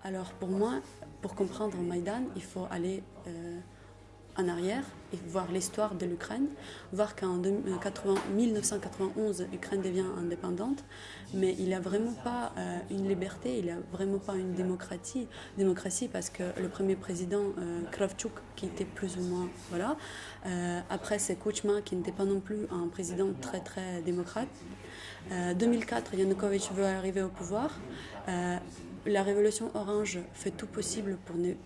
Alors pour moi, pour comprendre Maïdan, il faut aller en arrière et voir l'histoire de l'Ukraine, voir qu'en 1991, l'Ukraine devient indépendante, mais il n'y a vraiment pas une liberté, il n'y a vraiment pas une démocratie parce que le premier président, Kravchuk, qui était plus ou moins, voilà, après c'est Kuchma, qui n'était pas non plus un président très très démocrate. 2004, Yanukovych veut arriver au pouvoir. La révolution orange fait tout possible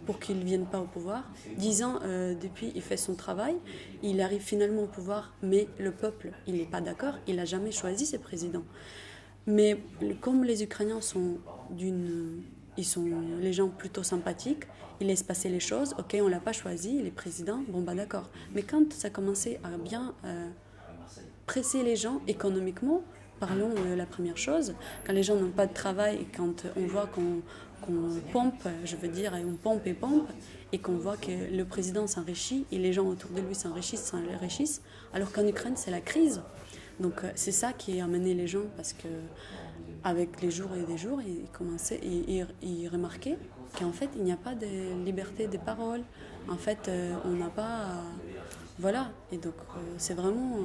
pour qu'il ne vienne pas au pouvoir. 10 ans depuis, il fait son travail, il arrive finalement au pouvoir, mais le peuple, il n'est pas d'accord, il n'a jamais choisi ses présidents. Mais comme les Ukrainiens sont ils sont les gens plutôt sympathiques, ils laissent passer les choses, ok, on ne l'a pas choisi, les présidents, bon bah d'accord. Mais quand ça commençait à bien presser les gens économiquement, parlons de la première chose, quand les gens n'ont pas de travail et quand on voit qu'on pompe, je veux dire, on pompe et qu'on voit que le président s'enrichit et les gens autour de lui s'enrichissent, alors qu'en Ukraine c'est la crise. Donc c'est ça qui a amené les gens parce que avec les jours et des jours, ils commençaient ils remarquaient qu'en fait il n'y a pas de liberté de parole. En fait, on n'a pas, voilà. Et donc c'est vraiment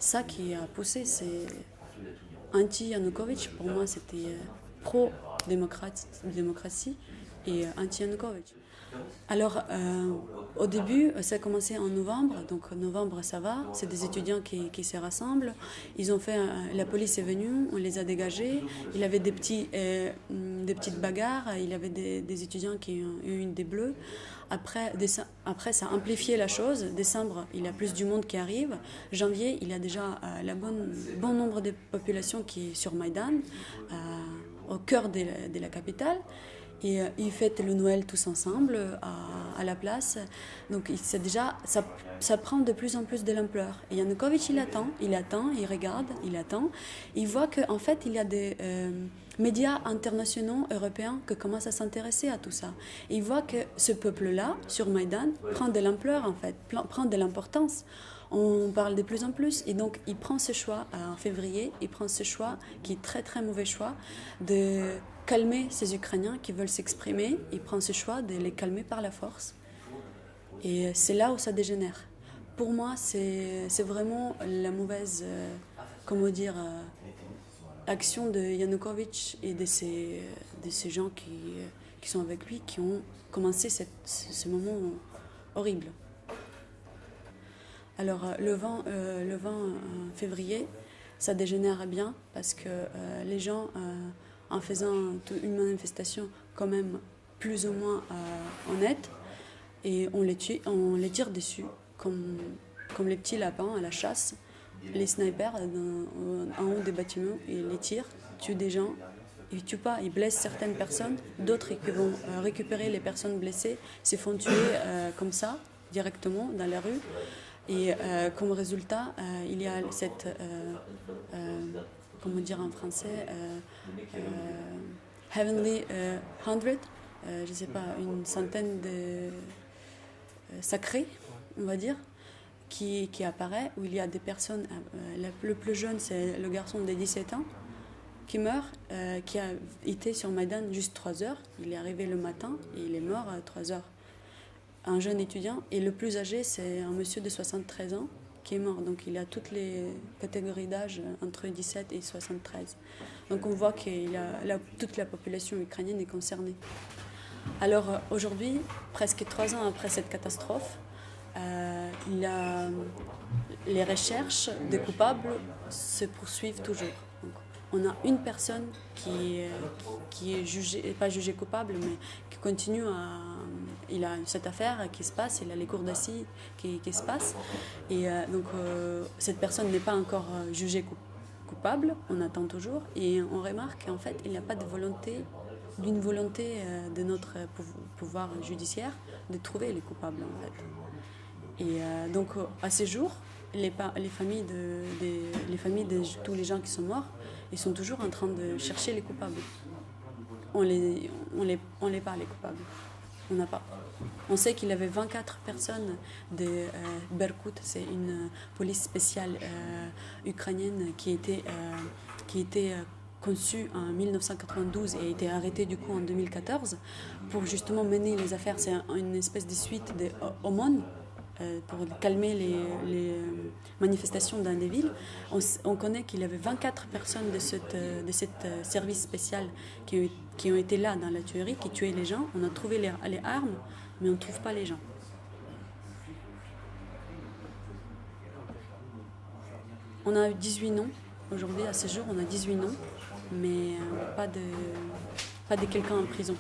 ça qui a poussé, c'est anti-Yanukovych. Pour moi, c'était pro-démocratie et anti-Yanukovych. Alors, au début, ça a commencé en novembre. Donc, novembre, ça va. C'est des étudiants qui se rassemblent. Ils ont fait. La police est venue, on les a dégagés. Il y avait des petites bagarres. Il y avait des étudiants qui ont eu des bleus. Après, ça a amplifié la chose. Décembre, il y a plus du monde qui arrive. Janvier, il y a déjà bon nombre de populations qui est sur Maïdan, au cœur de la capitale. Et ils fêtent le Noël tous ensemble à la place. Donc c'est déjà, ça prend de plus en plus de l'ampleur. Et Yanukovych, il attend, il regarde, il attend. Il voit qu'en fait, il y a des médias internationaux européens qui commencent à s'intéresser à tout ça. Et il voit que ce peuple-là, sur Maïdan, prend de l'ampleur, en fait, prend de l'importance. On parle de plus en plus et donc il prend ce choix en février, il prend ce choix qui est très très mauvais choix de calmer ces Ukrainiens qui veulent s'exprimer, il prend ce choix de les calmer par la force et c'est là où ça dégénère. Pour moi c'est vraiment la mauvaise, comment dire, action de Yanukovych et de ces gens qui sont avec lui, qui ont commencé ce moment horrible. Alors le 20 février, ça dégénère bien parce que les gens, en faisant une manifestation quand même plus ou moins honnête, et on les tire dessus comme les petits lapins à la chasse. Les snipers en haut des bâtiments, ils les tirent, tuent des gens. Ils tuent pas, ils blessent certaines personnes, d'autres qui vont récupérer les personnes blessées se font tuer comme ça, directement dans la rue. Et comme résultat, il y a cette, comment dire en français, Heavenly Hundred, je ne sais pas, une centaine de sacrés, on va dire, qui apparaît, où il y a des personnes, le plus jeune c'est le garçon de 17 ans, qui meurt, qui a été sur Maïdan juste 3 heures, il est arrivé le matin et il est mort à 3 heures. Un jeune étudiant, et le plus âgé c'est un monsieur de 73 ans qui est mort, donc il a toutes les catégories d'âge entre 17 et 73. Donc on voit que toute la population ukrainienne est concernée. Alors aujourd'hui, presque 3 ans après cette catastrophe, les recherches des coupables se poursuivent toujours. Donc, on a une personne qui est jugée, pas jugée coupable, mais qui continue à... Il a cette affaire qui se passe, il a les cours d'assises qui se passent. Et donc, cette personne n'est pas encore jugée coupable, on attend toujours. Et on remarque qu'en fait, il n'y a pas d'une volonté de notre pouvoir judiciaire de trouver les coupables, en fait. Et donc, à ce jour, les familles de tous les gens qui sont morts, ils sont toujours en train de chercher les coupables. On les pas, les coupables. On n'a pas. On sait qu'il y avait 24 personnes de Berkut, c'est une police spéciale ukrainienne qui était conçu en 1992 et a été arrêté du coup en 2014 pour justement mener les affaires. C'est une espèce de suite d'aumônes pour calmer les manifestations dans des villes. On connaît qu'il y avait 24 personnes de cette service spécial qui ont été là dans la tuerie, qui tuaient les gens. On a trouvé les armes, mais on ne trouve pas les gens. On a 18 noms. Aujourd'hui, à ce jour, on a 18 noms, mais pas de quelqu'un en prison.